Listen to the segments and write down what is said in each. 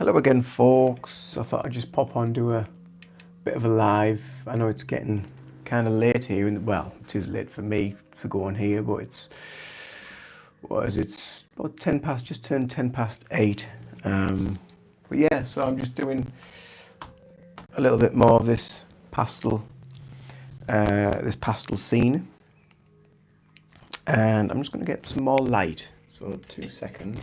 Hello again, folks. I thought I'd just pop on, do a bit of a live. I know it's getting kind of late here, well, it is late for me for going here, but it's about 10 past, just turned 10 past 8. But yeah, so I'm just doing a little bit more of this pastel scene, and I'm just going to get some more light. So 2 seconds.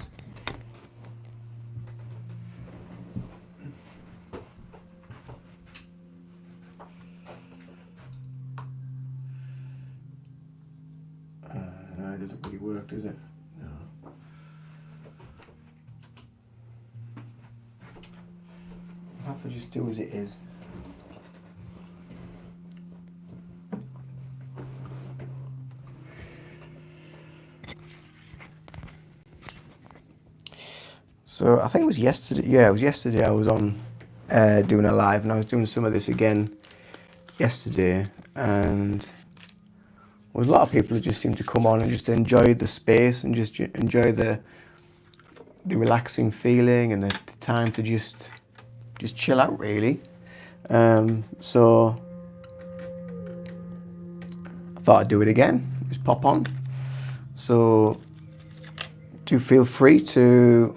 It doesn't really work, does it? No. I'll have to just do as it is. So I think it was yesterday. Yeah, it was yesterday. I was on doing a live, and I was doing some of this again yesterday, and there was a lot of people who just seemed to come on and just enjoy the space and just enjoy the relaxing feeling and the time to just chill out, really. So I thought I'd do it again. Just pop on. So do feel free to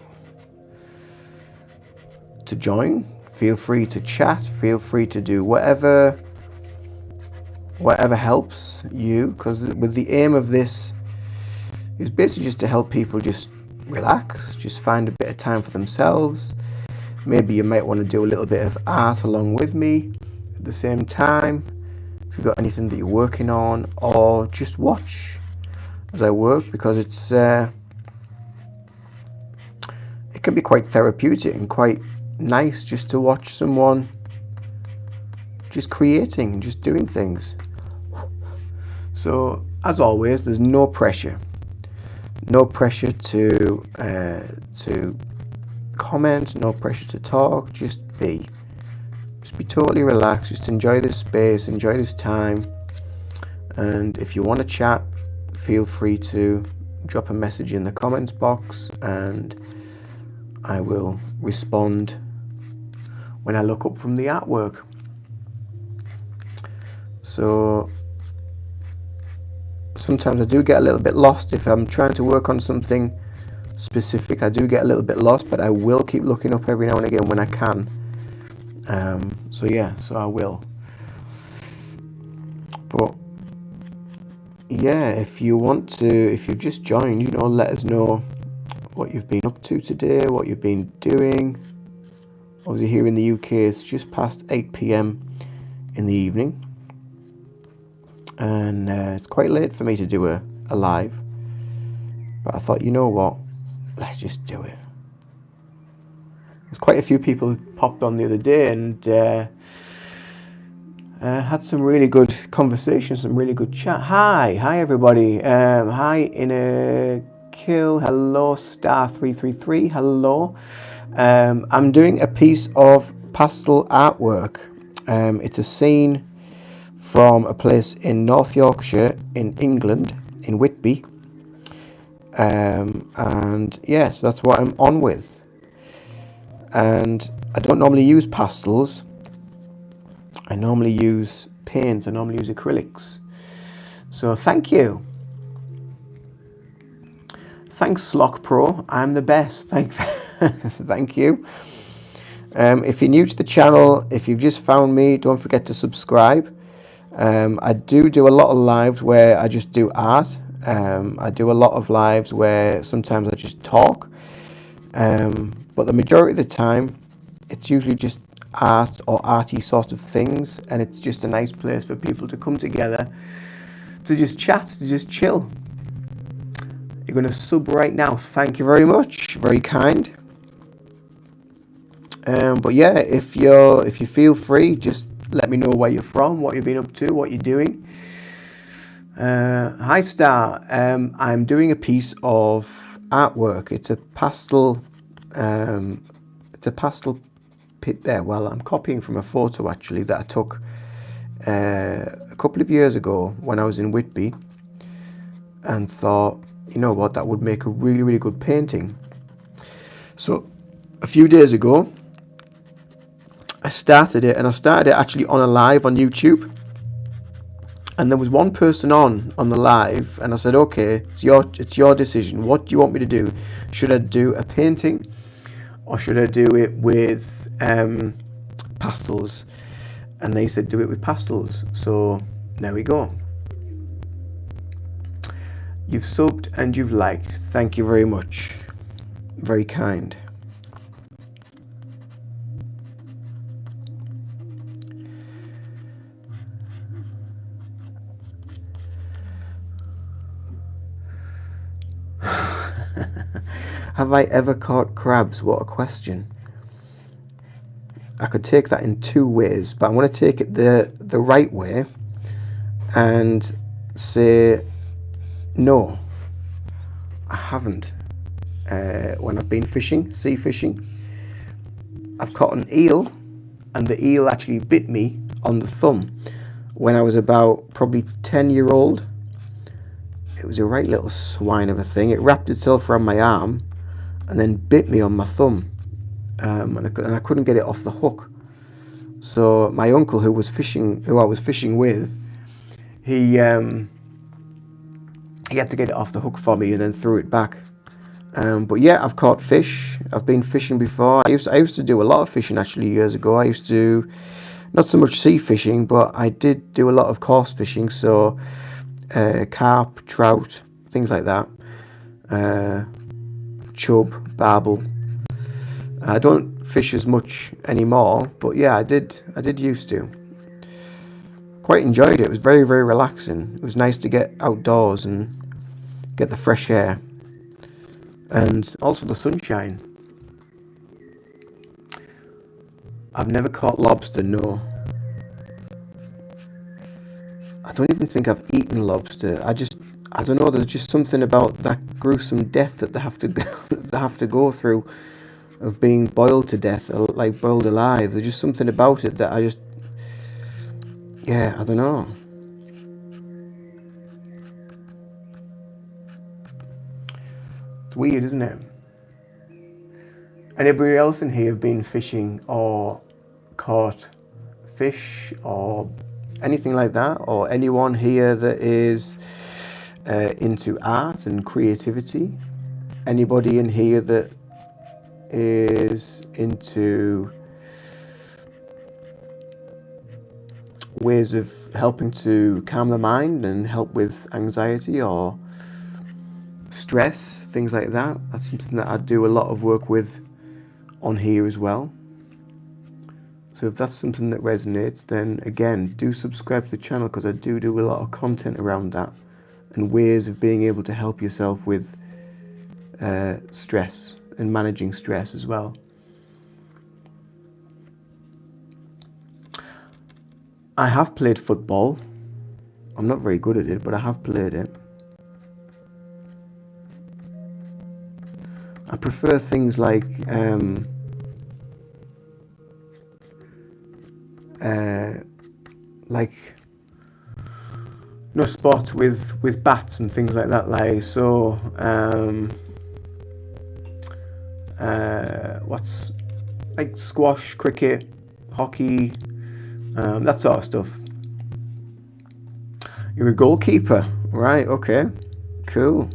join. Feel free to chat. Feel free to do whatever helps you, because with the aim of this is basically just to help people just relax, just find a bit of time for themselves. Maybe you might want to do a little bit of art along with me at the same time, if you've got anything that you're working on, or just watch as I work, because it can be quite therapeutic and quite nice just to watch someone just creating and just doing things. So as always, there's no pressure to comment, no pressure to talk. Just be totally relaxed. Just enjoy this space, enjoy this time. And if you want to chat, feel free to drop a message in the comments box, and I will respond when I look up from the artwork. So sometimes I do get a little bit lost if I'm trying to work on something specific. I do get a little bit lost, but I will keep looking up every now and again when I can. So I will. But yeah, if you've just joined, let us know what you've been up to today, what you've been doing. Obviously here in the UK, it's just past 8 p.m. in the evening. And it's quite late for me to do a live. But I thought, you know what? Let's just do it. There's quite a few people who popped on the other day and had some really good conversations, some really good chat. Hi everybody. Hi Inner Kill. Hello Star333. Hello. I'm doing a piece of pastel artwork. It's a scene from a place in North Yorkshire in England, in Whitby. And yes, that's what I'm on with. And I don't normally use pastels. I normally use paints. I normally use acrylics. So thank you. Thanks, Slock Pro. I'm the best. Thank you. If you're new to the channel, if you've just found me, don't forget to subscribe. I do a lot of lives where I just do art. I do a lot of lives where sometimes I just talk. But the majority of the time, it's usually just art or arty sort of things. And it's just a nice place for people to come together, to just chat, to just chill. You're going to sub right now. Thank you very much. Very kind. But yeah, if you feel free, just let me know where you're from, what you've been up to, what you're doing. Hi Star. I'm doing a piece of artwork. It's a pastel. Well, I'm copying from a photo actually that I took a couple of years ago when I was in Whitby, and thought, you know what, that would make a really, really good painting. So a few days ago, I started it, and I started it actually on a live on YouTube. And there was one person on the live, and I said, okay, it's your decision. What do you want me to do? Should I do a painting, or should I do it with pastels? And they said, do it with pastels. So there we go. You've subbed and you've liked. Thank you very much. Very kind. Have I ever caught crabs? What a question. I could take that in two ways, but I'm going to take it the right way and say no, I haven't. When I've been fishing, sea fishing, I've caught an eel, and the eel actually bit me on the thumb when I was about probably 10-year-old. It was a right little swine of a thing. It wrapped itself around my arm and then bit me on my thumb, and I couldn't get it off the hook. So my uncle, who I was fishing with, he had to get it off the hook for me and then threw it back. But yeah, I've caught fish. I've been fishing before. I used to do a lot of fishing actually years ago. I used to, not so much sea fishing, but I did do a lot of coarse fishing. So carp, trout, things like that. Chub, barbel. I don't fish as much anymore, but yeah, I did used to. Quite enjoyed it. It was very, very relaxing. It was nice to get outdoors and get the fresh air, and also the sunshine. I've never caught lobster, no. I don't even think I've eaten lobster. I don't know, there's just something about that gruesome death that they have to go through, of being boiled to death, or like boiled alive. There's just something about it that I don't know. It's weird, isn't it? Anybody else in here have been fishing or caught fish or anything like that? Or anyone here that is into art and creativity? Anybody in here that is into ways of helping to calm the mind and help with anxiety or stress, things like that? That's something that I do a lot of work with on here as well. So if that's something that resonates, then again, do subscribe to the channel, because I do a lot of content around that and ways of being able to help yourself with stress and managing stress as well. I have played football. I'm not very good at it, but I have played it. I prefer things like sport with bats and things like that. Like so, what's like squash, cricket, hockey, that sort of stuff. You're a goalkeeper, right? Okay, cool.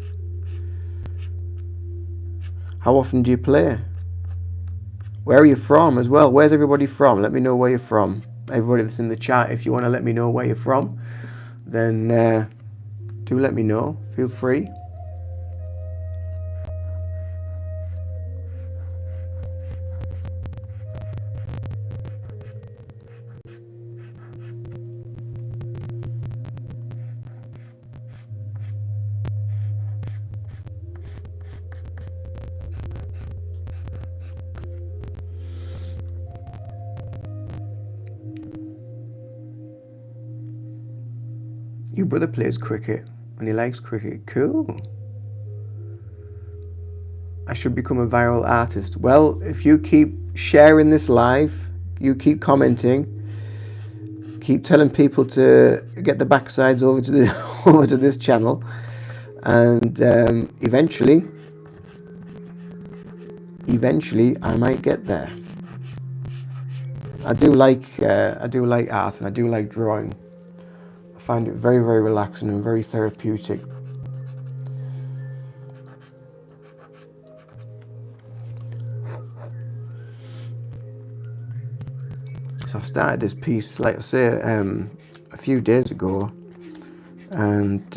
How often do you play? Where are you from as well? Where's everybody from? Let me know where you're from. Everybody that's in the chat, if you want to let me know where you're from, then do let me know. Feel free. Your brother plays cricket and he likes cricket. Cool. I should become a viral artist. Well, if you keep sharing this live, you keep commenting, keep telling people to get the backsides over to this channel, and eventually eventually I might get there. I do like art, and I do like drawing. I find it very, very relaxing and very therapeutic. So I started this piece, like I say, a few days ago, and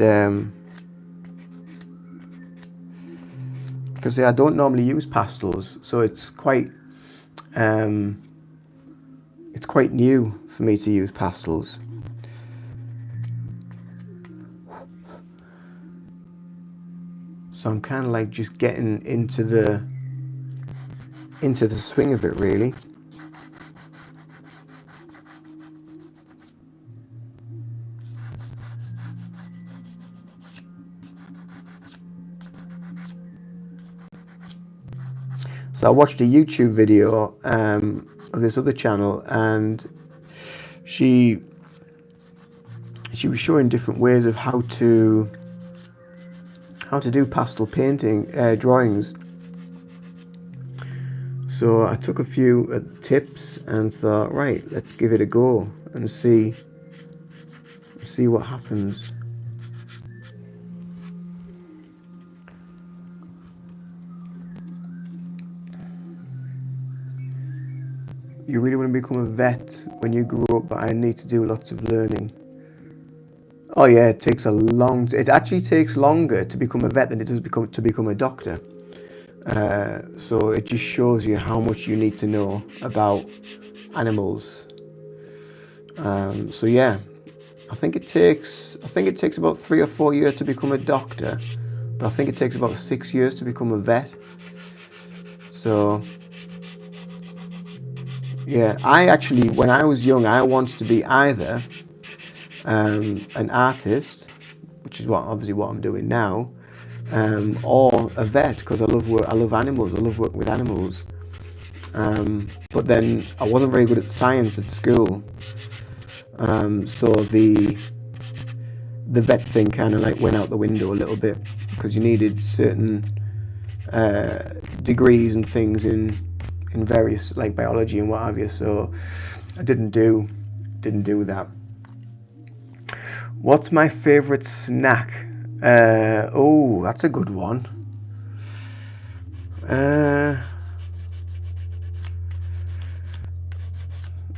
because I don't normally use pastels, so it's quite new for me to use pastels. So I'm kind of like just getting into the swing of it, really. So I watched a YouTube video of this other channel, and she was showing different ways of how to do pastel painting drawings. So I took a few tips and thought, right, let's give it a go and see what happens. You really want to become a vet when you grow up, but I need to do lots of learning. Oh yeah, it actually takes longer to become a vet than it does to become a doctor. So it just shows you how much you need to know about animals. So yeah, I think it takes about 3 or 4 years to become a doctor, but I think it takes about 6 years to become a vet. So yeah, when I was young, I wanted to be either an artist, which is what I'm doing now, or a vet, because I love animals. I love working with animals. But then I wasn't very good at science at school, so the vet thing kind of like went out the window a little bit, because you needed certain degrees and things in various, like biology and what have you. So I didn't do that. What's my favorite snack? Oh, that's a good one.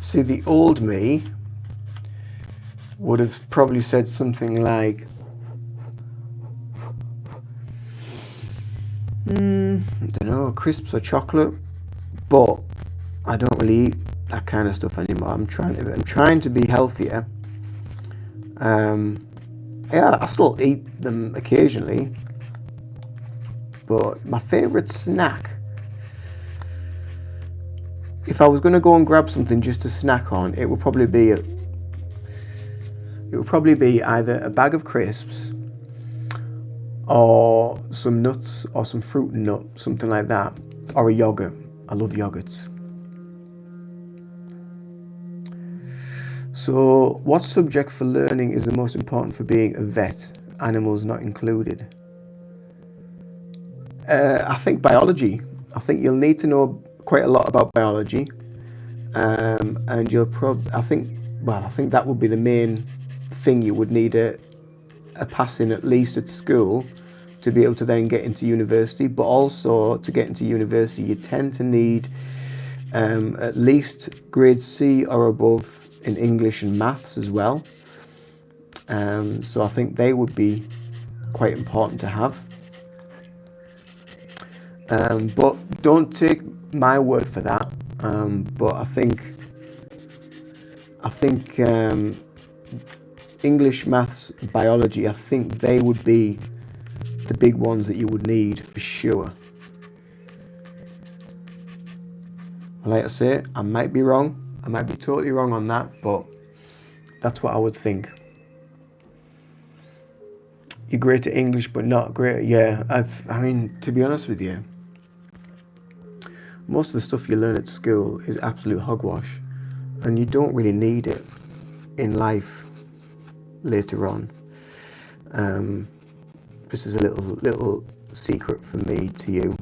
See, the old me would have probably said something like, I don't know, crisps or chocolate, but I don't really eat that kind of stuff anymore. I'm trying to be healthier. Yeah, I still eat them occasionally, but my favorite snack, if I was going to go and grab something just to snack on, it would probably be either a bag of crisps or some nuts or some fruit and nut, something like that, or a yogurt. I love yogurts. So, what subject for learning is the most important for being a vet? Animals not included. I think biology. I think you'll need to know quite a lot about biology, and you'll I think that would be the main thing. You would need a passing at least at school to be able to then get into university. But also to get into university, you tend to need at least grade C or above in English and maths as well. So I think they would be quite important to have. But don't take my word for that. But I think English, maths, biology, I think they would be the big ones that you would need for sure. Like I say, I might be wrong. I might be totally wrong on that, but that's what I would think. You're great at English, but not great. Yeah, to be honest with you, most of the stuff you learn at school is absolute hogwash, and you don't really need it in life later on. This is a little secret from me to you.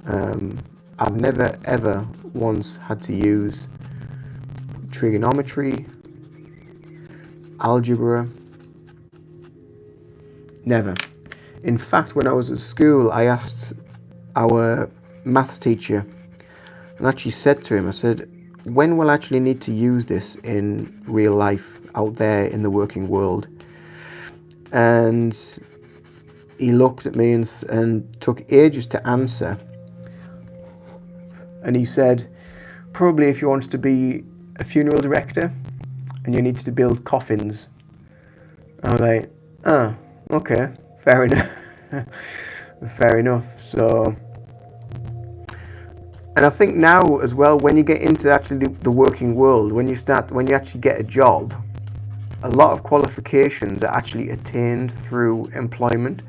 I've never ever once had to use trigonometry, algebra, never. In fact, when I was at school, I asked our maths teacher and actually said to him, I said, when will I actually need to use this in real life out there in the working world? And he looked at me and took ages to answer. And he said, probably if you wanted to be a funeral director and you needed to build coffins. I was like, oh, okay, fair enough. Fair enough. So, and I think now as well, when you get into actually the working world, when you actually get a job, a lot of qualifications are actually attained through employment.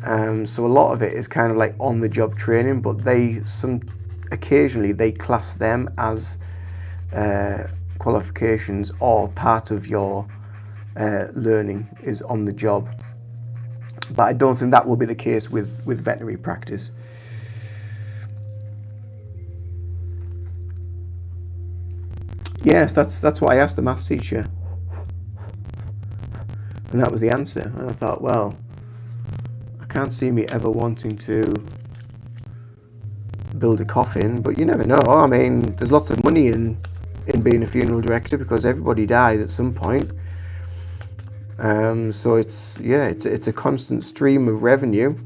So a lot of it is kind of like on the job training, but occasionally they class them as qualifications or part of your learning is on the job. But I don't think that will be the case with veterinary practice. Yes, that's what I asked the maths teacher. And that was the answer. And I thought, well, I can't see me ever wanting to build a coffin, but you never know. I mean, there's lots of money in being a funeral director because everybody dies at some point. So it's a constant stream of revenue.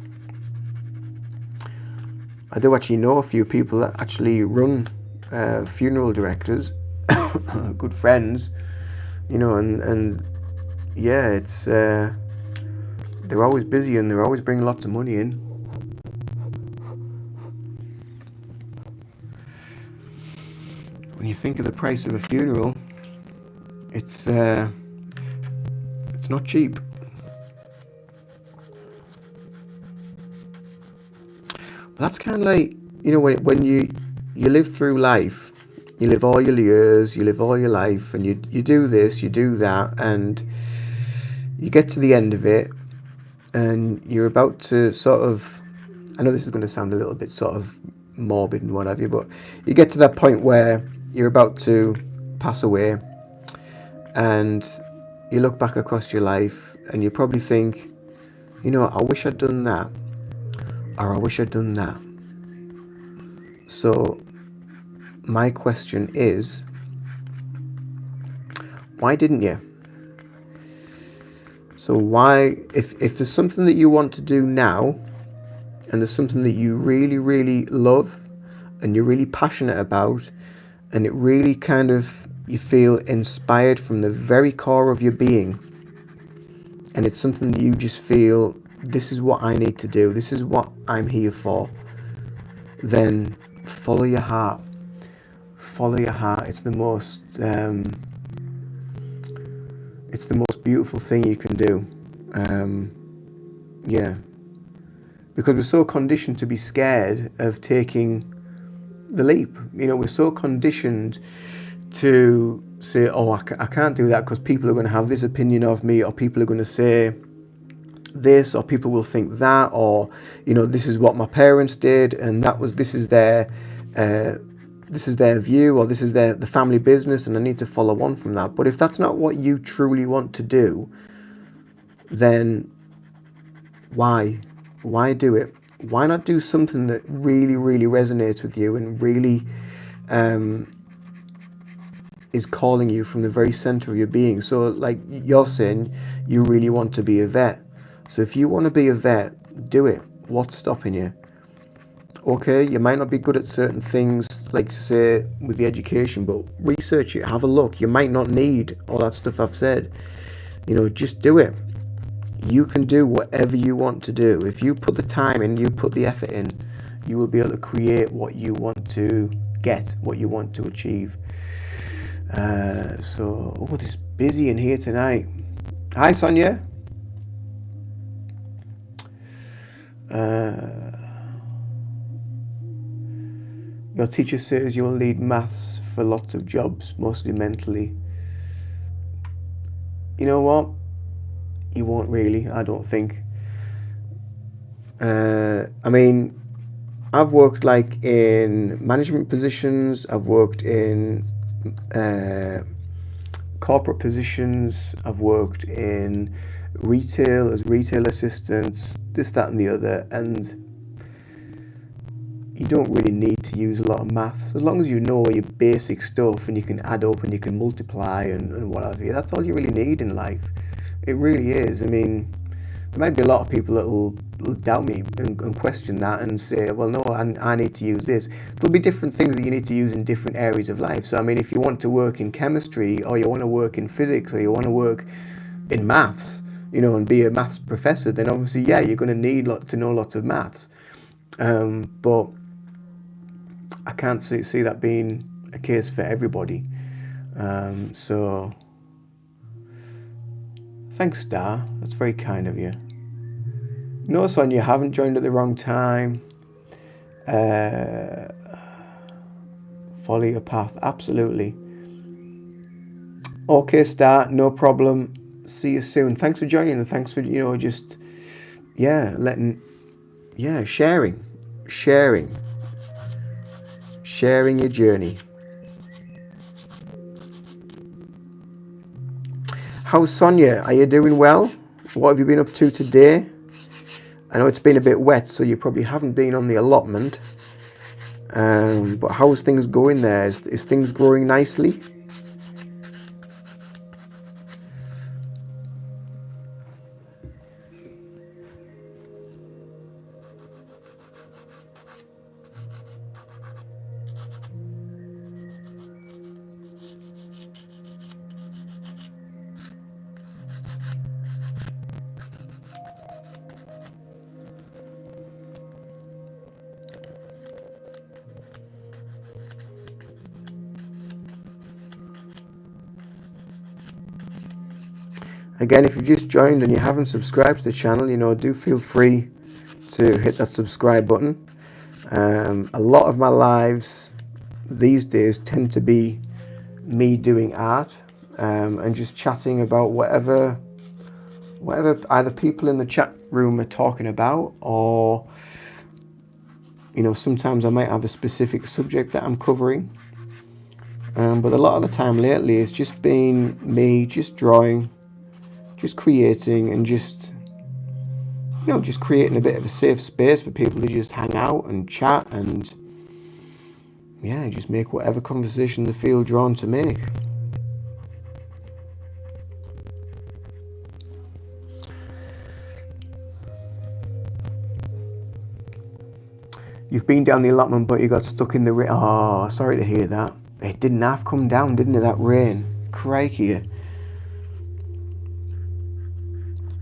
I do actually know a few people that actually run funeral directors, good friends, and yeah, it's they're always busy and they're always bringing lots of money in. When you think of the price of a funeral, it's not cheap. But that's kind of like, when you live through life, you live all your years, you live all your life, and you do this, you do that, and you get to the end of it, and you're about to sort of, I know this is going to sound a little bit sort of morbid and what have you, but you get to that point where you're about to pass away, and you look back across your life, and you probably think, I wish I'd done that, or I wish I'd done that. So my question is, why didn't you? So why, if there's something that you want to do now, and there's something that you really, really love, and you're really passionate about, and it really kind of, you feel inspired from the very core of your being, and it's something that you just feel, this is what I need to do, this is what I'm here for, then follow your heart. Follow your heart. It's the most beautiful thing you can do. Because we're so conditioned to be scared of taking the leap. We're so conditioned to say, oh, I can't do that because people are going to have this opinion of me, or people are going to say this, or people will think that, or this is what my parents did, and this is their view, or this is the family business, and I need to follow on from that. But if that's not what you truly want to do, then why do it? Why not do something that really, really resonates with you and really is calling you from the very center of your being? So like you're saying, you really want to be a vet. So if you want to be a vet, do it. What's stopping you? Okay, you might not be good at certain things, like say with the education, but research it, have a look. You might not need all that stuff I've said. Just do it. You can do whatever you want to do. If you put the time in, you put the effort in, you will be able to create what you want to get, what you want to achieve. It's busy in here tonight. Hi, Sonia. Your teacher says you'll need maths for lots of jobs, mostly mentally. You know what? You won't really, I don't think. I'm I've worked like in management positions. I've worked in corporate positions. I've worked in retail as retail assistants, this, that, and the other, and you don't really need to use a lot of maths as long as you know your basic stuff and you can add up and you can multiply and what have you. That's all you really need in life. It really is. I mean, there might be a lot of people that will doubt me and question that and say, well, no, I need to use this. There'll be different things that you need to use in different areas of life. So, I mean, if you want to work in chemistry or you want to work in physics or you want to work in maths, and be a maths professor, then obviously, yeah, you're going to need to know lots of maths. But I can't see that being a case for everybody. So, thanks, Star. That's very kind of you. No, Son, you haven't joined at the wrong time. Follow your path, absolutely. Okay, Star, no problem. See you soon. Thanks for joining and thanks for, just, sharing your journey. How's Sonia? Are you doing well? What have you been up to today? I know it's been a bit wet, so you probably haven't been on the allotment. But how's things going there? Is things growing nicely? Again, if you've just joined and you haven't subscribed to the channel, do feel free to hit that subscribe button. A lot of my lives these days tend to be me doing art and just chatting about whatever either people in the chat room are talking about, or sometimes I might have a specific subject that I'm covering. But a lot of the time lately it's just been me just drawing, just creating, and just creating a bit of a safe space for people to just hang out and chat and just make whatever conversation they feel drawn to make. You've been down the allotment, but you got stuck in the rain. Oh, sorry to hear that. It didn't half come down, didn't it, that rain? Crikey.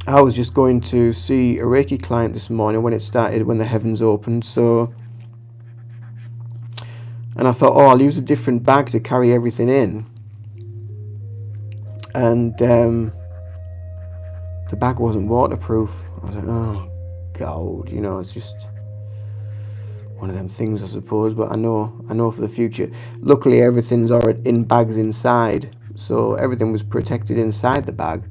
I was just going to see a Reiki client this morning when the heavens opened, and I thought, I'll use a different bag to carry everything in. And the bag wasn't waterproof. I was like, oh, God, it's just one of them things, I suppose, but I know for the future. Luckily, everything's already in bags inside, so everything was protected inside the bag.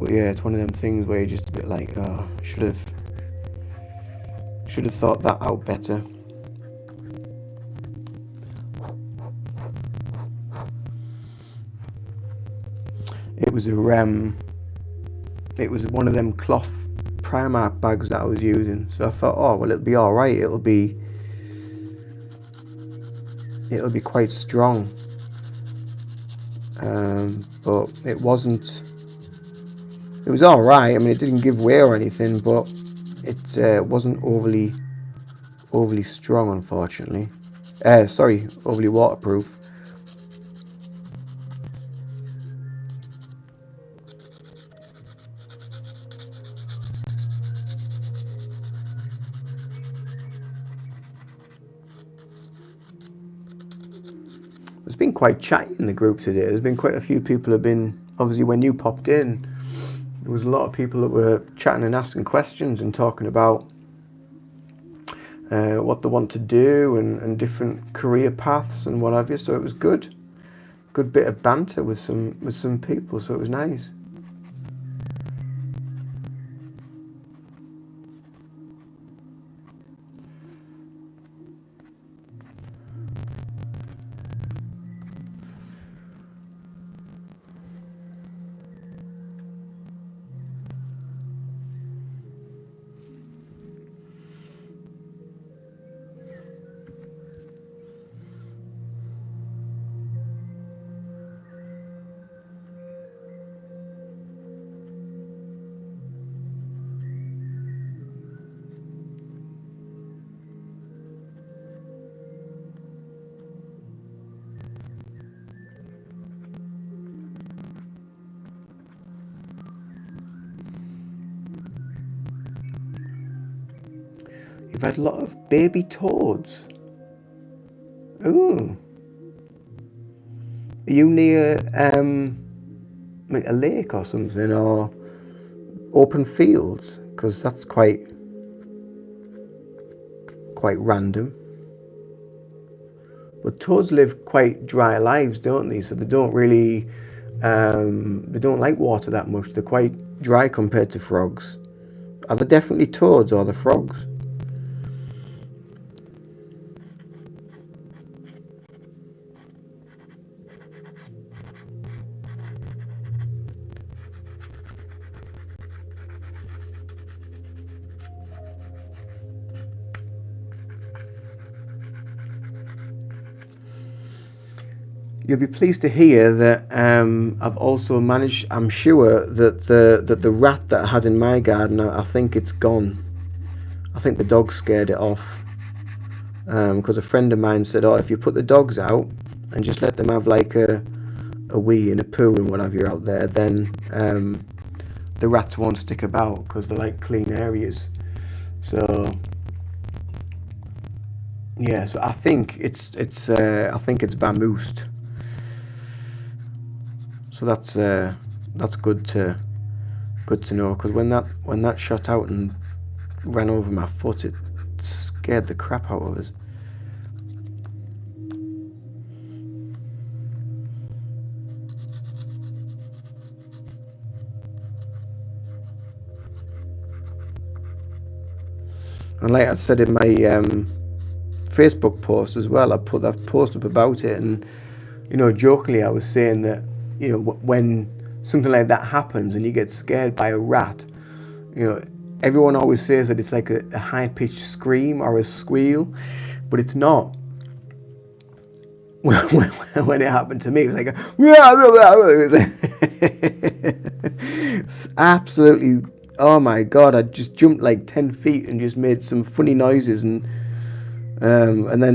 But yeah, it's one of them things where you're just a bit like, oh, should have thought that out better. It was one of them cloth Primark bags that I was using, so I thought, well, it'll be all right. It'll be quite strong. But it wasn't. It was all right. I mean, it didn't give way or anything, but it wasn't overly strong, unfortunately. Overly waterproof. It's been quite chatty in the group today. There's been quite a few people have been, obviously when you popped in, there was a lot of people that were chatting and asking questions and talking about what they want to do and different career paths and what have you. So it was good bit of banter with some people. So it was nice. We've had a lot of baby toads. Ooh. Are you near like a lake or something, or open fields? Because that's quite random. But toads live quite dry lives, don't they? So they don't really, they don't like water that much. They're quite dry compared to frogs. Are they definitely toads or the frogs? You'll be pleased to hear that I've also managed. I'm sure that the rat that I had in my garden, I think it's gone. I think the dog scared it off. Because a friend of mine said, "Oh, if you put the dogs out and just let them have like a wee and a poo and what have you out there, then the rats won't stick about because they like clean areas." So yeah, so I think it's vamoosed. So that's good to know, because when that shot out and ran over my foot, it scared the crap out of us. And like I said in my Facebook post as well, I've posted up about it, and jokingly I was saying that when something like that happens and you get scared by a rat, everyone always says that it's like a high-pitched scream or a squeal, but it's not. When it happened to me, it was like it's absolutely, oh my god, I just jumped like 10 feet and just made some funny noises, and then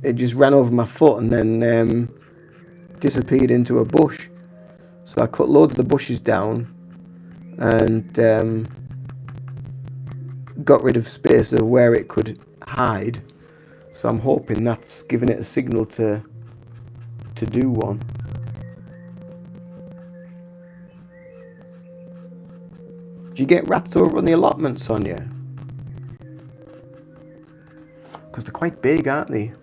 it just ran over my foot and then disappeared into a bush. So I cut loads of the bushes down and got rid of space of where it could hide. So I'm hoping that's giving it a signal to do one. Do you get rats over on the allotments, Sonia? Because they're quite big, aren't they?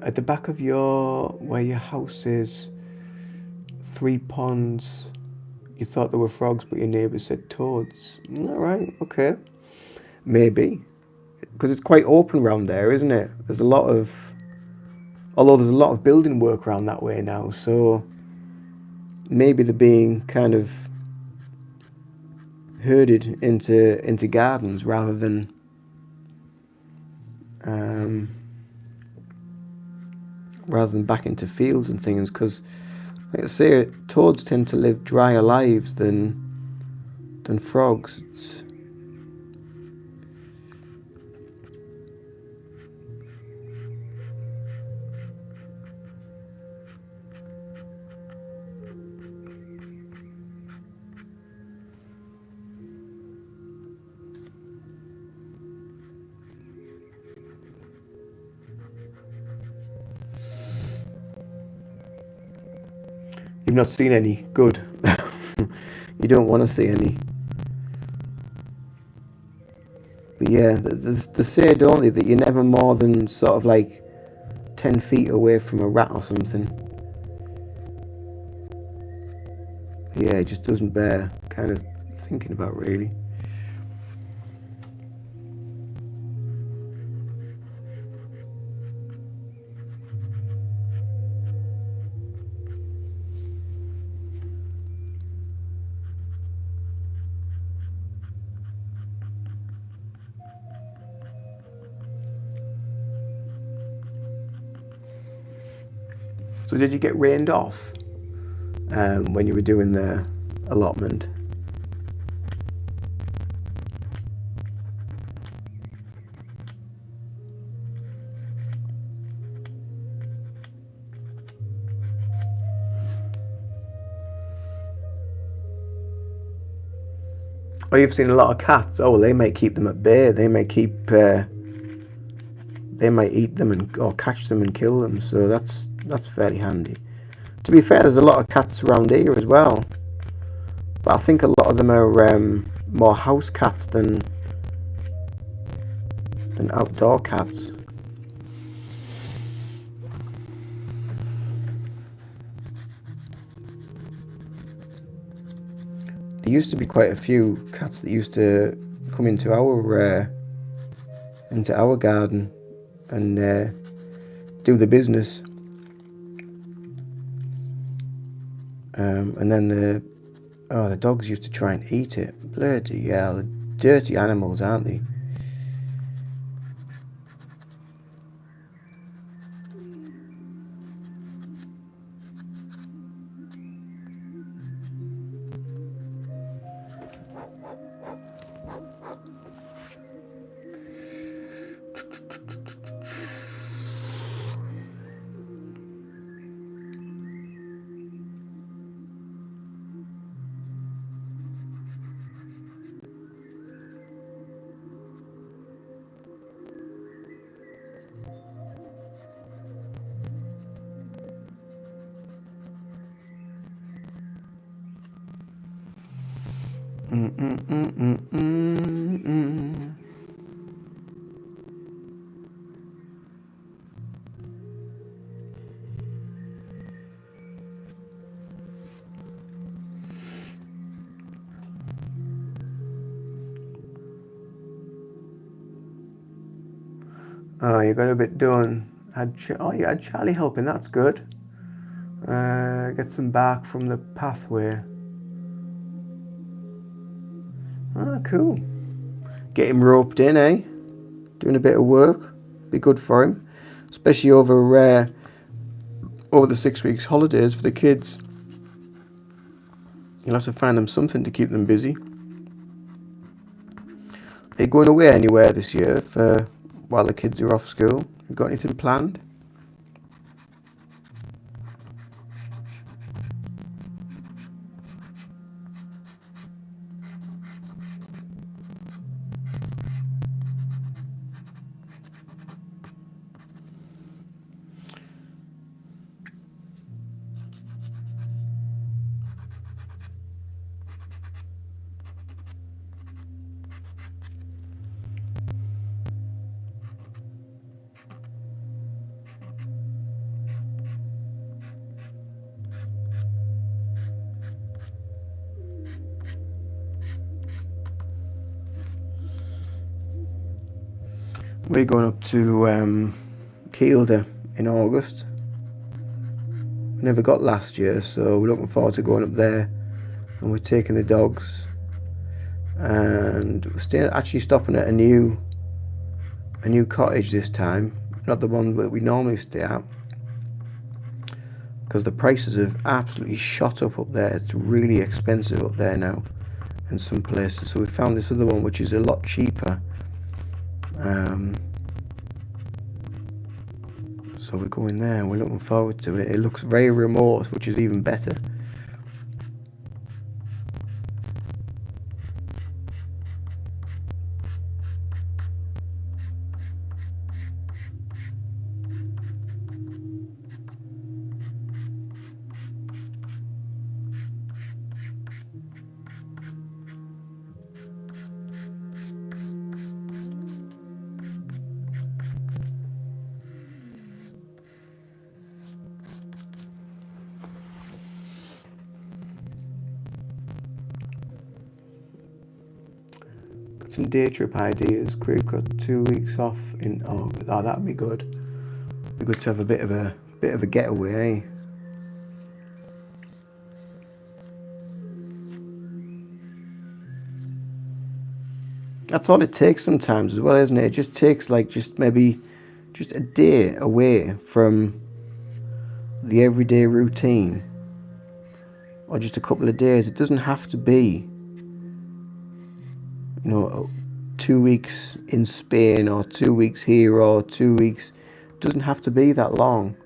At the back of where your house is, 3 ponds. You thought there were frogs, but your neighbour said toads. All right, okay, maybe, because it's quite open around there, isn't it? There's a lot of building work around that way now, so maybe they're being kind of herded into gardens rather than back into fields and things. Because, like I say, toads tend to live drier lives than frogs. You've not seen any. Good. You don't want to see any. But yeah, they say, don't they, that you're never more than sort of like 10 feet away from a rat or something. Yeah, it just doesn't bear kind of thinking about, really. So did you get rained off when you were doing the allotment? Oh, you've seen a lot of cats. Oh, well, they might keep them at bay. They might keep. They might eat them or catch them and kill them. So that's fairly handy. To be fair, there's a lot of cats around here as well, but I think a lot of them are more house cats than outdoor cats. There used to be quite a few cats that used to come into our garden and do the business. And then the dogs used to try and eat it. Bloody hell, the dirty animals, aren't they? Oh, you got a bit done. You had Charlie helping. That's good. Get some bark from the pathway. Ah, cool. Get him roped in, eh? Doing a bit of work. Be good for him, especially over the 6 weeks holidays for the kids. You'll have to find them something to keep them busy. Are you going away anywhere this year while the kids are off school? You got anything planned? We're going up to Kielder in August. We never got last year, so we're looking forward to going up there. And we're taking the dogs, and we're actually stopping at a new cottage this time, not the one that we normally stay at, because the prices have absolutely shot up there. It's really expensive up there now in some places. So we found this other one which is a lot cheaper. So we're going there and we're looking forward to it. It looks very remote, which is even better. Some day trip ideas. Craig got 2 weeks off in August. Oh, that'd be good. Be good to have a bit of a getaway, eh? That's all it takes sometimes as well, isn't it? It just takes maybe a day away from the everyday routine, or just a couple of days. It doesn't have to be 2 weeks in Spain or 2 weeks here or 2 weeks. It doesn't have to be that long.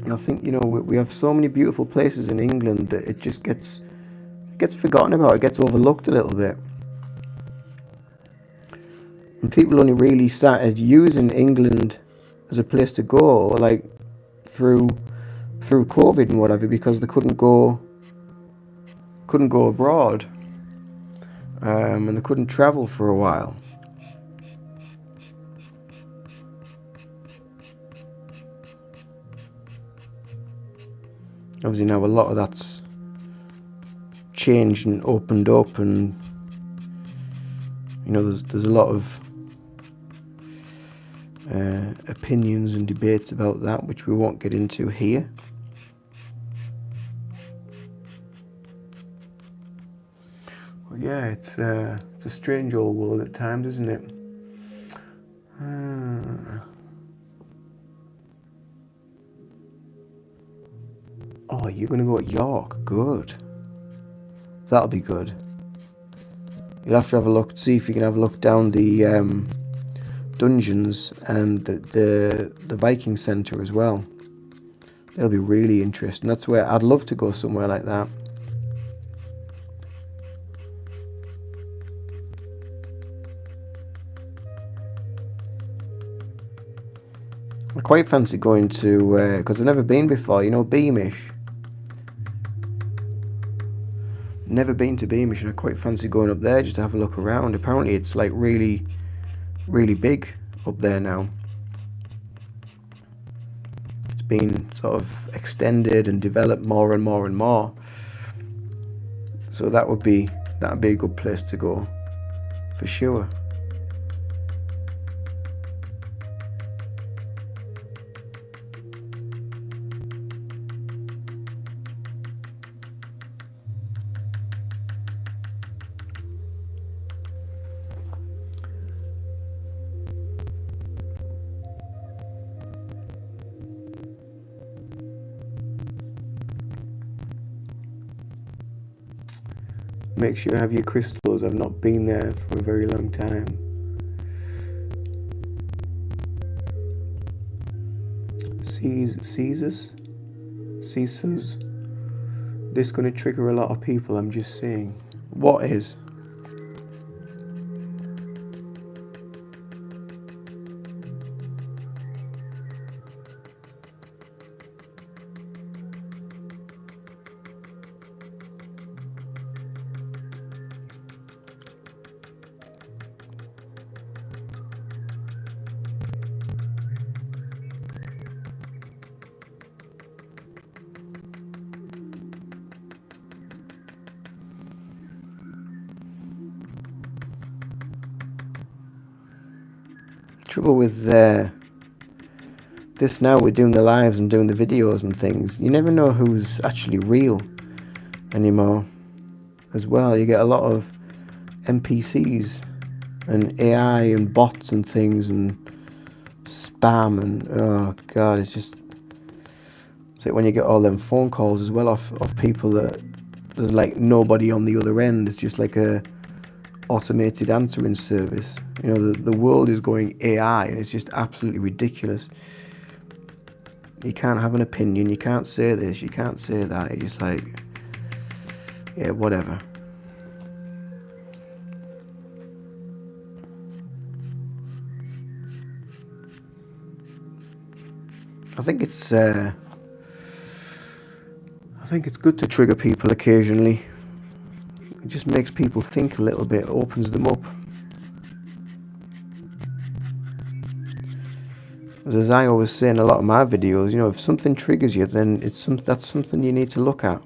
And I think we have so many beautiful places in England that it just gets gets forgotten about. It gets overlooked a little bit. And people only really started using England as a place to go, like through COVID and whatever, because they couldn't go abroad, and they couldn't travel for a while. Obviously now a lot of that's changed and opened up, and there's a lot of opinions and debates about that, which we won't get into here. Well, yeah, it's a strange old world at times, isn't it? Oh, you're going to go at York? Good. That'll be good. You'll have to have a look, see if you can have a look down the dungeons and the Viking Centre as well. It'll be really interesting. That's where I'd love to go, somewhere like that. I quite fancy going to, because I've never been before, Beamish. Never been to Beamish, and I quite fancy going up there just to have a look around. Apparently it's like really, really big up there now. It's been sort of extended and developed more and more and more. So that'd be a good place to go, for sure. Make sure you have your crystals. I've not been there for a very long time. Caesars? This is going to trigger a lot of people, I'm just saying. What is? Trouble with this now, we're doing the lives and doing the videos and things. You never know who's actually real anymore as well. You get a lot of NPCs and AI and bots and things and spam, and oh god, it's like when you get all them phone calls as well off people that there's like nobody on the other end. It's just like a automated answering service. The world is going AI, and it's just absolutely ridiculous. You can't have an opinion, you can't say this, you can't say that. It's just like, yeah, whatever. I think it's good to trigger people occasionally. It just makes people think a little bit, opens them up. As I always say in a lot of my videos, if something triggers you, then that's something you need to look at.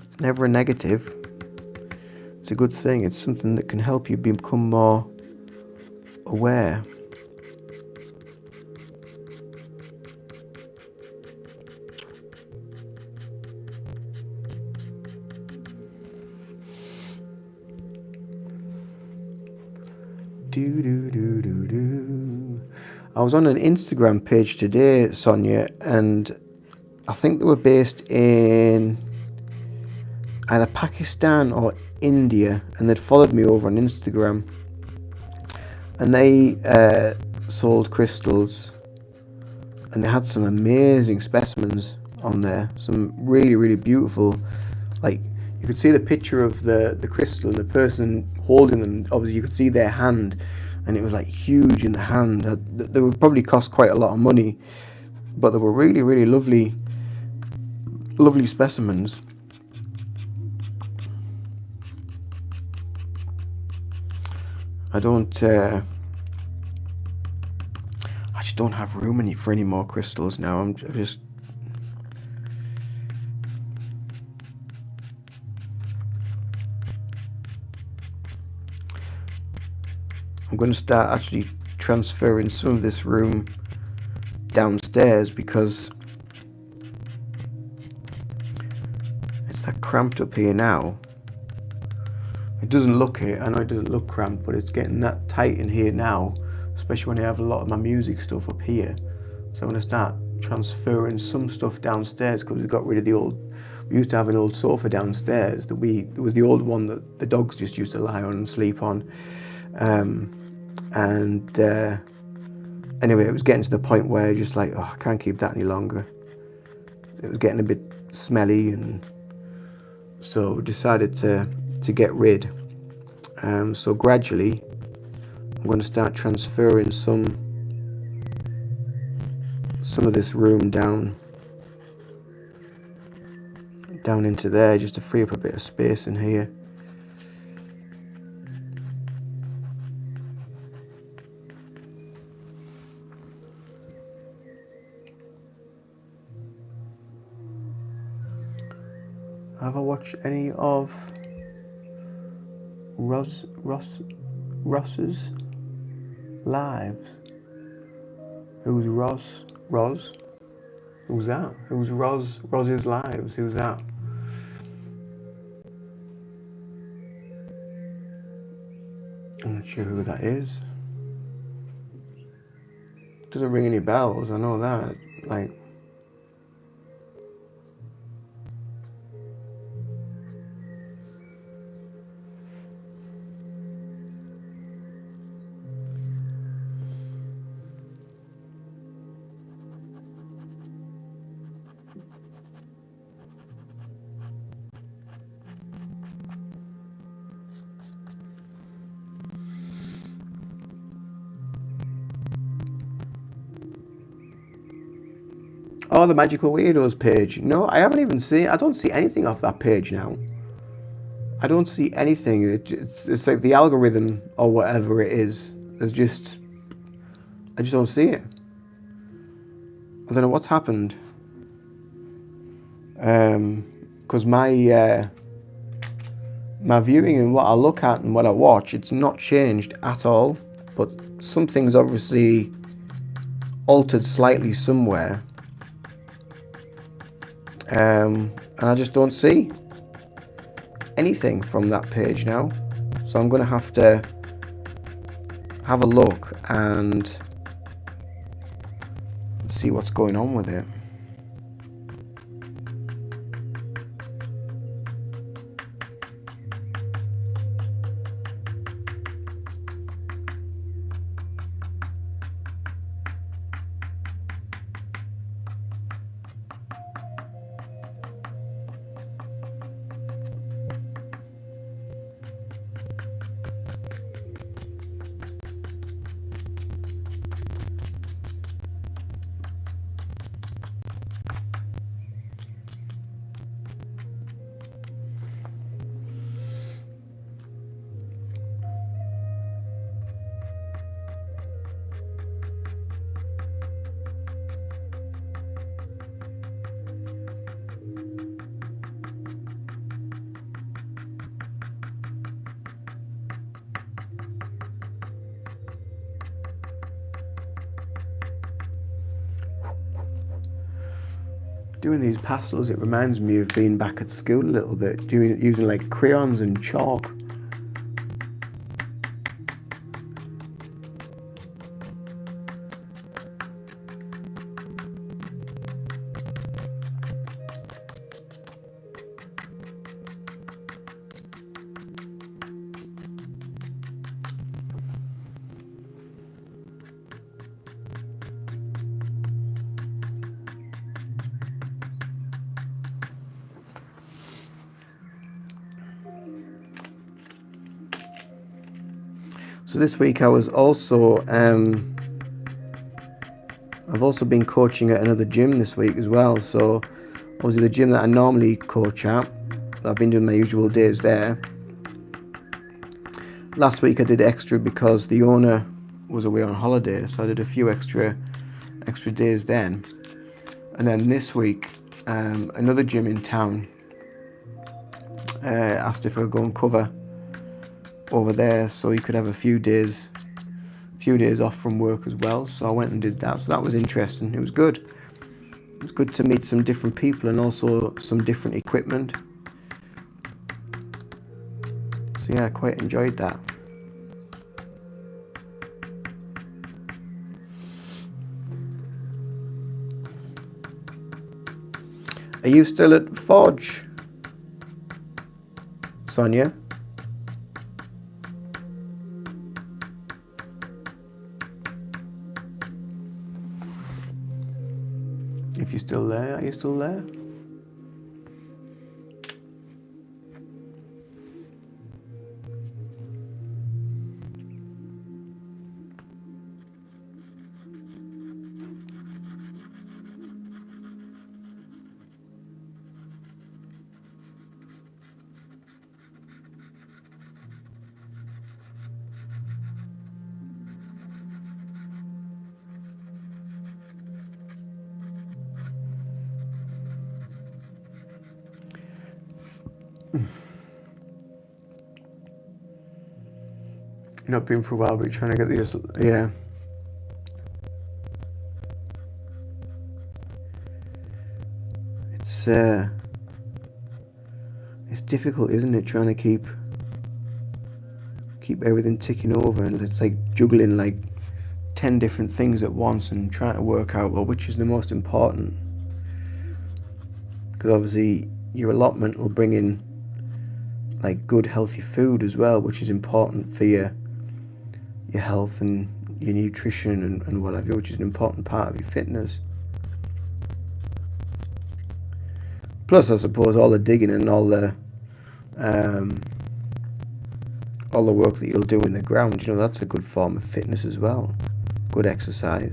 It's never a negative. It's a good thing. It's something that can help you become more aware. I was on an Instagram page today, Sonia, and I think they were based in either Pakistan or India, and they'd followed me over on Instagram, and they sold crystals, and they had some amazing specimens on there. Some really, really beautiful, like, you could see the picture of the crystal and the person holding them. Obviously, you could see their hand, and it was like huge in the hand. They would probably cost quite a lot of money, but they were really, really lovely, lovely specimens. I just don't have room for any more crystals now. I'm going to start actually transferring some of this room downstairs, because it's that cramped up here now. It doesn't look it. I know it doesn't look cramped, but it's getting that tight in here now, especially when I have a lot of my music stuff up here. So I'm going to start transferring some stuff downstairs, because we got rid of the old. We used to have an old sofa downstairs it was the old one that the dogs just used to lie on and sleep on. Anyway, it was getting to the point where just like, I can't keep that any longer. It was getting a bit smelly, and so decided to get rid. So gradually, I'm going to start transferring some of this room down into there, just to free up a bit of space in here. Have I watched any of Ross's lives? Who's Ross? Who's that? Who's Ross's lives? Who's that? I'm not sure who that is. Doesn't ring any bells, I know that. Like, oh, the Magical Weirdos page. No, I haven't even seen. I don't see anything off that page now. I don't see anything. It's like the algorithm or whatever it is. I just don't see it. I don't know what's happened. Because my viewing and what I look at and what I watch, it's not changed at all. But something's obviously altered slightly somewhere. And I just don't see anything from that page now. So I'm going to have a look and see what's going on with it. Doing these pastels, it reminds me of being back at school a little bit, using like crayons and chalk. So this week I was also I've also been coaching at another gym this week as well. So obviously the gym that I normally coach at, I've been doing my usual days there. Last week I did extra because the owner was away on holiday, so I did a few extra days then. And then this week, another gym in town asked if I could go and cover over there, so he could have a few days off from work as well. So I went and did that. So that was interesting. It was good. It was good to meet some different people and also some different equipment. So yeah, I quite enjoyed that. Are you still at Forge, Sonia? If you're still there, are you still there? You're not been for a while, but you're trying to get the... Yeah. It's difficult, isn't it, trying to keep everything ticking over, and it's like juggling like 10 different things at once and trying to work out, well, which is the most important. Because obviously your allotment will bring in like good healthy food as well, which is important for your health and your nutrition and what have you, which is an important part of your fitness. Plus, I suppose all the digging and all the work that you'll do in the ground, that's a good form of fitness as well. Good exercise.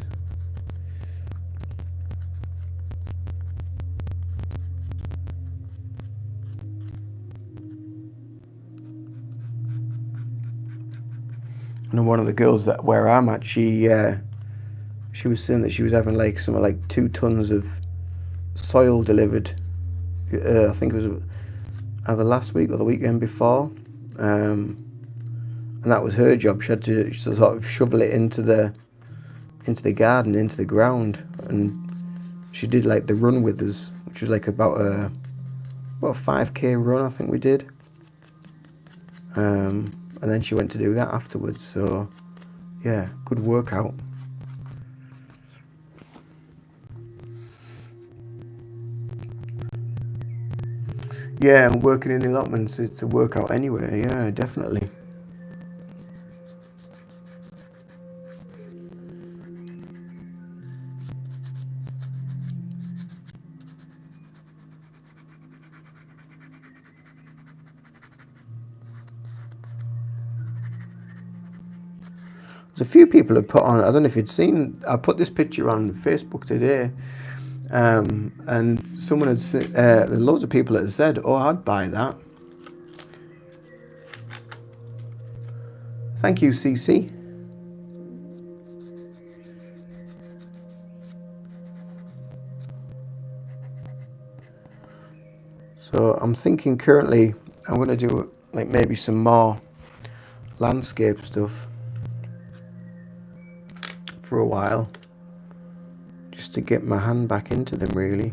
And one of the girls where I'm at, she was saying that she was having like something like 2 tons of soil delivered. I think it was either last week or the weekend before, and that was her job. She had to sort of shovel it into the garden, into the ground, and she did like the run with us, which was like about a 5k run, I think we did. And then she went to do that afterwards. So yeah, good workout. Yeah, and working in the allotments, it's a workout anyway. Yeah, definitely. There's a few people have put on, I don't know if you'd seen, I put this picture on Facebook today, and someone had said, loads of people had said, oh, I'd buy that. Thank you, CC. So I'm thinking currently I'm going to do like maybe some more landscape stuff for a while, just to get my hand back into them really.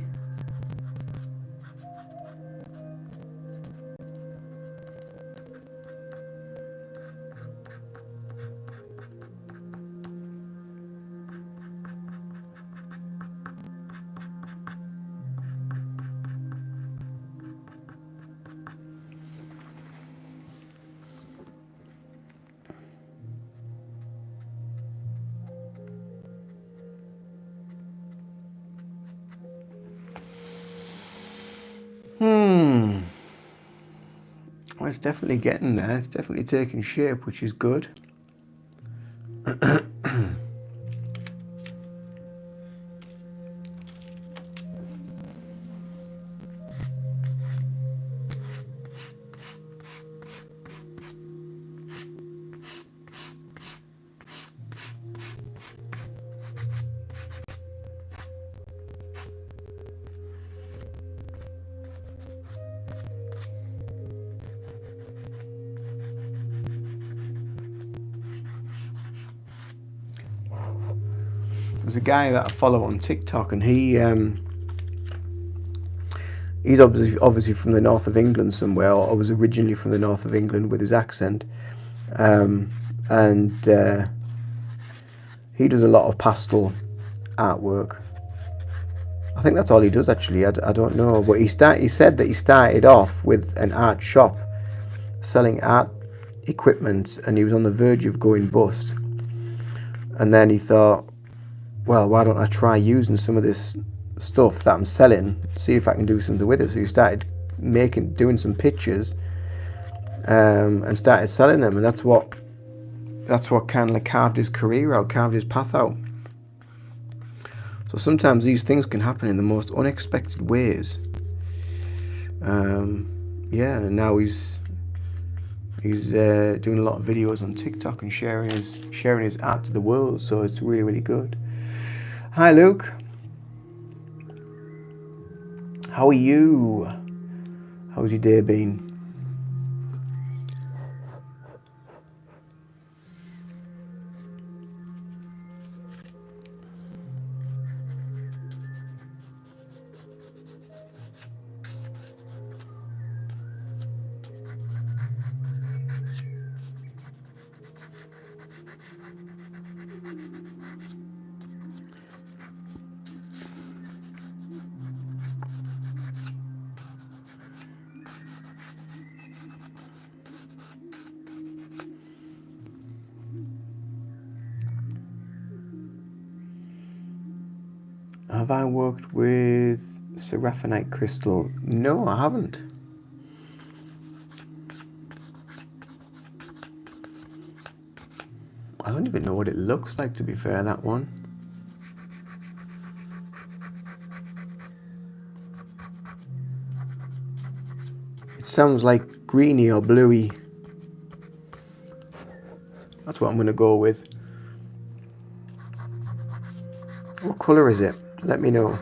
Well, it's definitely getting there. It's definitely taking shape, which is good. there's a guy that I follow on TikTok, and he's obviously from the north of England somewhere, or was originally from the north of England with his accent, and he does a lot of pastel artwork. I think that's all he does actually. I don't know, but he said that he started off with an art shop selling art equipment, and he was on the verge of going bust. And then he thought, well, why don't I try using some of this stuff that I'm selling, see if I can do something with it. So he started doing some pictures, and started selling them, and that's what kind of carved his career out, carved his path out. So sometimes these things can happen in the most unexpected ways. Yeah, and now he's doing a lot of videos on TikTok and sharing his art to the world. So it's really, really good. Hi, Luke. How are you? How's your day been? Have I worked with Seraphonite crystal? No, I haven't. I don't even know what it looks like, to be fair, that one. It sounds like greeny or bluey. That's what I'm going to go with. What colour is it? Let me know.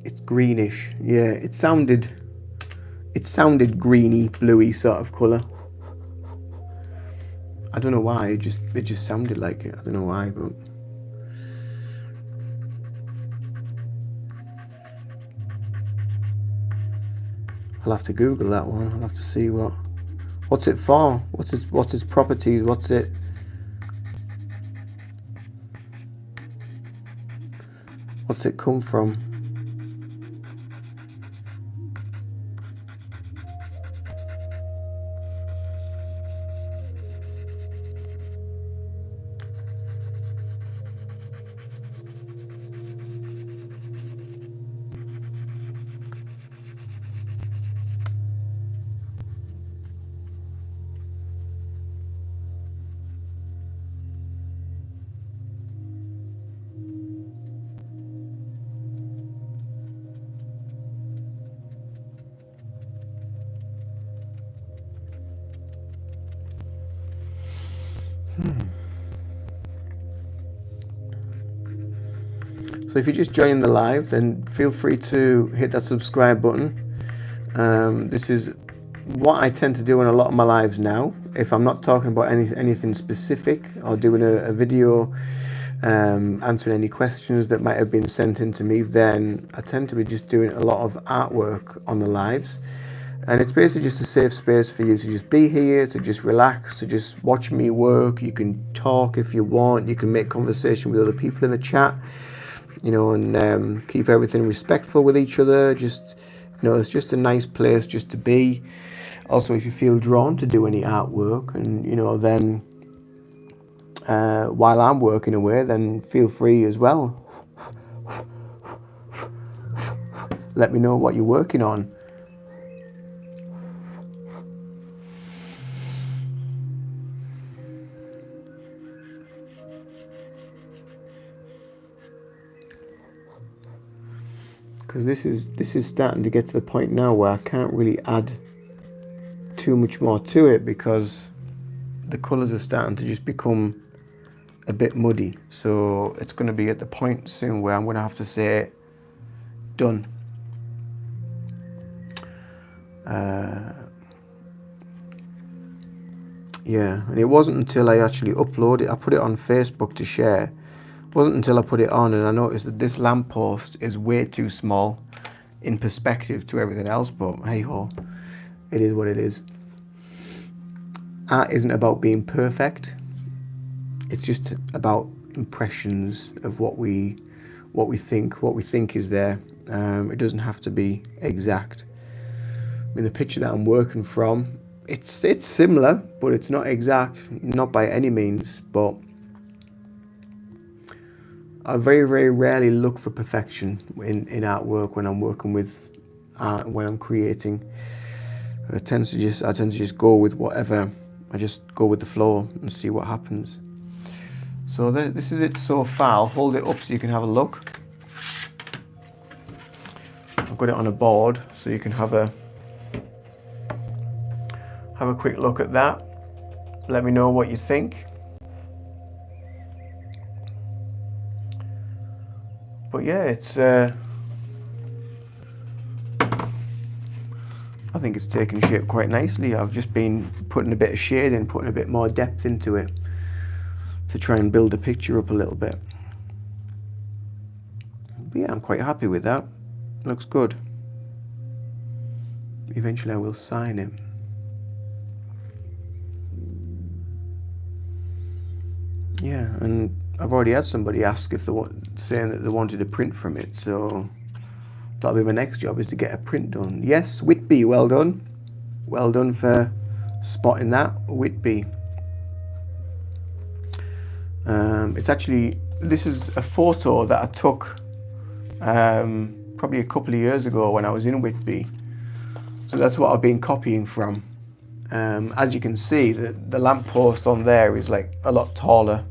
It's greenish. Yeah, it sounded greeny, bluey sort of colour. I don't know why, it just sounded like it. I don't know why, but I'll have to Google that one. I'll have to see what's it for? What's its properties? What's it come from? So if you're just joining the live, then feel free to hit that subscribe button. This is what I tend to do in a lot of my lives now. If I'm not talking about anything specific or doing a video answering any questions that might have been sent in to me, then I tend to be just doing a lot of artwork on the lives. And it's basically just a safe space for you to just be here, to just relax, to just watch me work. You can talk if you want. You can make conversation with other people in the chat. and keep everything respectful with each other. Just, it's just a nice place just to be. Also, if you feel drawn to do any artwork, and then while I'm working away, then feel free as well. Let me know what you're working on. Because this is starting to get to the point now where I can't really add too much more to it, because the colours are starting to just become a bit muddy. So it's going to be at the point soon where I'm going to have to say done. Yeah, and it wasn't until I actually uploaded it, I put it on Facebook to share. It wasn't until I put it on and I noticed that this lamppost is way too small in perspective to everything else, but hey ho, it is what it is. Art isn't about being perfect. It's just about impressions of what we think is there. It doesn't have to be exact. I mean, the picture that I'm working from, it's similar, but it's not exact, not by any means. But I very, very rarely look for perfection in artwork when I'm working with art, when I'm creating. I tend to just go with whatever. I just go with the flow and see what happens. So this is it so far. I'll hold it up so you can have a look. I've got it on a board so you can have a quick look at that. Let me know what you think. But yeah, it's I think it's taken shape quite nicely. I've just been putting a bit of shade in, putting a bit more depth into it to try and build the picture up a little bit. But yeah, I'm quite happy with that. Looks good. Eventually I will sign it. Yeah, and I've already had somebody ask if saying that they wanted a print from it, so that'll be my next job, is to get a print done. Yes, Whitby, well done. Well done for spotting that, Whitby. It's actually, this is a photo that I took probably a couple of years ago when I was in Whitby. So that's what I've been copying from. As you can see, the lamppost on there is like a lot taller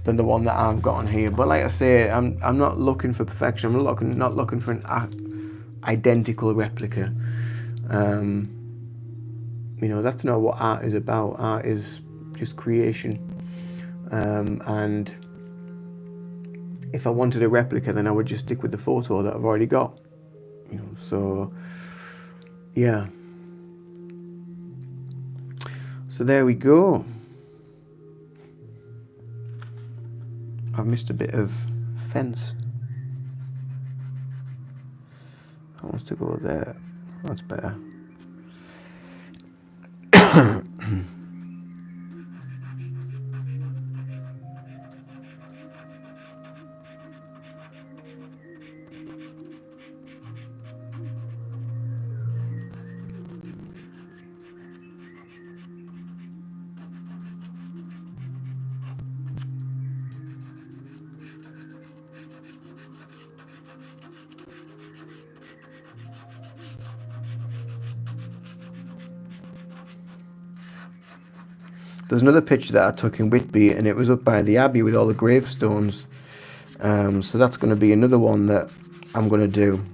than the one that I've got on here. But like I say, I'm not looking for perfection. I'm not looking for an identical replica. That's not what art is about. Art is just creation. And if I wanted a replica, then I would just stick with the photo that I've already got. So yeah. So there we go. I've missed a bit of fence. I want to go there. That's better. There's another picture that I took in Whitby, and it was up by the Abbey with all the gravestones. So that's going to be another one that I'm going to do.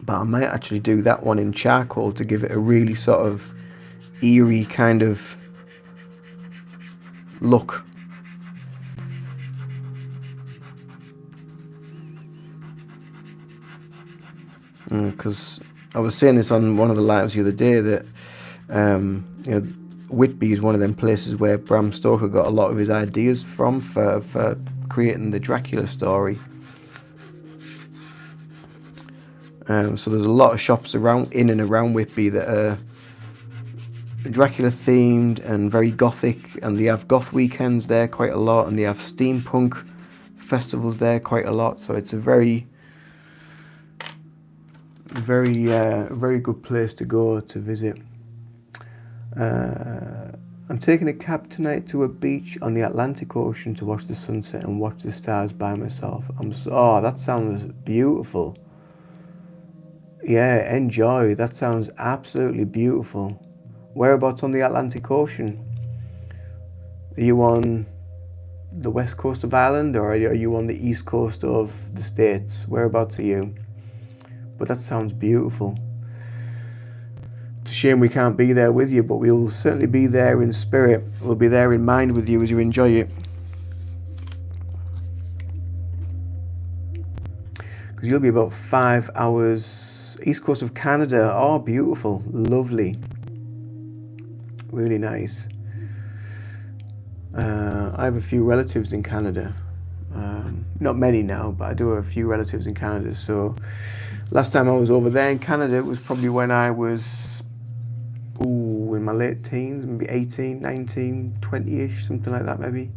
But I might actually do that one in charcoal to give it a really sort of eerie kind of look. Because I was saying this on one of the lives the other day that Whitby is one of them places where Bram Stoker got a lot of his ideas from for creating the Dracula story. So there's a lot of shops in and around Whitby that are Dracula themed and very gothic, and they have goth weekends there quite a lot, and they have steampunk festivals there quite a lot, so it's a very good place to go to visit. I'm taking a cab tonight to a beach on the Atlantic Ocean to watch the sunset and watch the stars by myself. Oh, that sounds beautiful. Yeah, enjoy. That sounds absolutely beautiful. Whereabouts on the Atlantic Ocean? Are you on the west coast of Ireland, or are you on the east coast of the States? Whereabouts are you? But that sounds beautiful. It's a shame we can't be there with you, but we'll certainly be there in spirit. We'll be there in mind with you as you enjoy it. Because you'll be about 5 hours east coast of Canada. Oh, beautiful. Lovely. Really nice. I have a few relatives in Canada. Not many now, but I do have a few relatives in Canada. So last time I was over there in Canada was probably when I was in my late teens, maybe 18, 19, 20-ish, something like that maybe.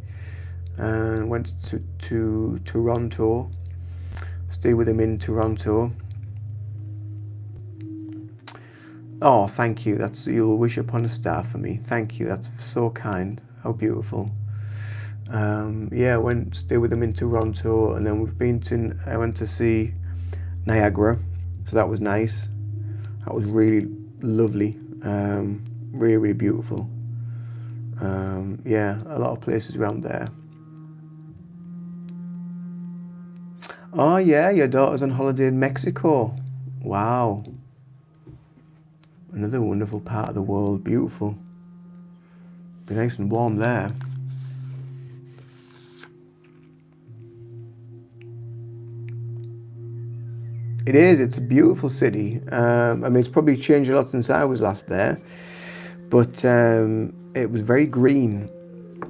And went to Toronto. Stayed with him in Toronto. Oh, thank you. You'll wish upon a star for me. Thank you. That's so kind. How beautiful. Stay with them in Toronto, and then I went to see Niagara, so that was nice. That was really lovely. Really, really beautiful. A lot of places around there. Oh yeah, your daughter's on holiday in Mexico. Wow. Another wonderful part of the world. Beautiful. Be nice and warm there. It is. It's a beautiful city. It's probably changed a lot since I was last there, but it was very green.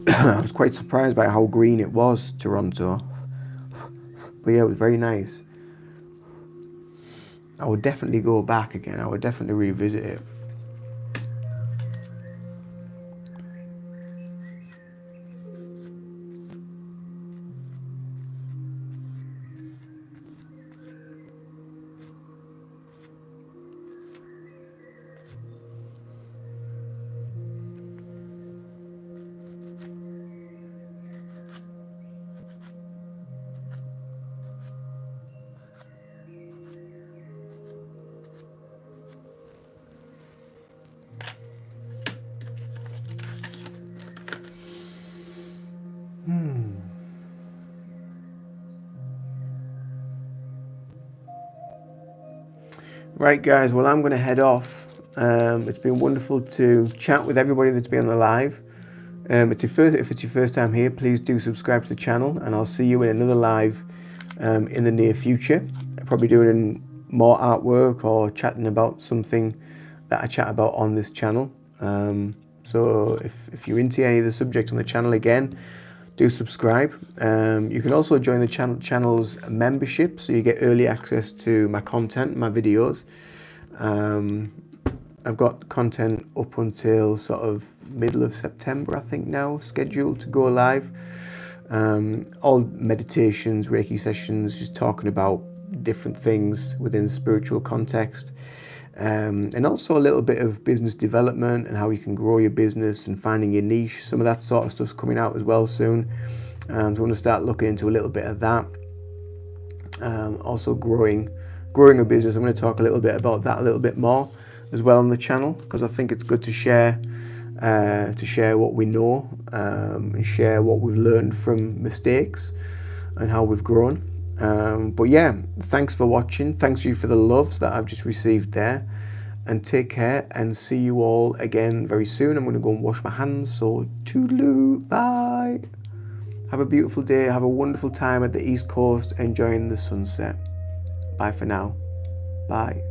I was quite surprised by how green it was, Toronto. But yeah, it was very nice. I would definitely go back again. I would definitely revisit it. Right, guys, well, I'm going to head off. It's been wonderful to chat with everybody that's been on the live. If it's your first time here, please do subscribe to the channel, and I'll see you in another live in the near future. I'll probably doing more artwork or chatting about something that I chat about on this channel. So if you're into any of the subjects on the channel, again, do subscribe. You can also join the channel's membership, so you get early access to my content, my videos. I've got content up until sort of middle of September, I think now, scheduled to go live. All meditations, Reiki sessions, just talking about different things within the spiritual context. And also a little bit of business development and how you can grow your business and finding your niche. Some of that sort of stuff's coming out as well soon. So I'm going to start looking into a little bit of that. Also growing a business. I'm going to talk a little bit about that a little bit more as well on the channel, because I think it's good to share what we know and share what we've learned from mistakes and how we've grown. But yeah, thanks for watching. Thanks you for the loves that I've just received there, and take care, and see you all again very soon. I'm going to go and wash my hands, so toodaloo, bye. Have a beautiful day. Have a wonderful time at the East Coast enjoying the sunset. Bye for now. Bye.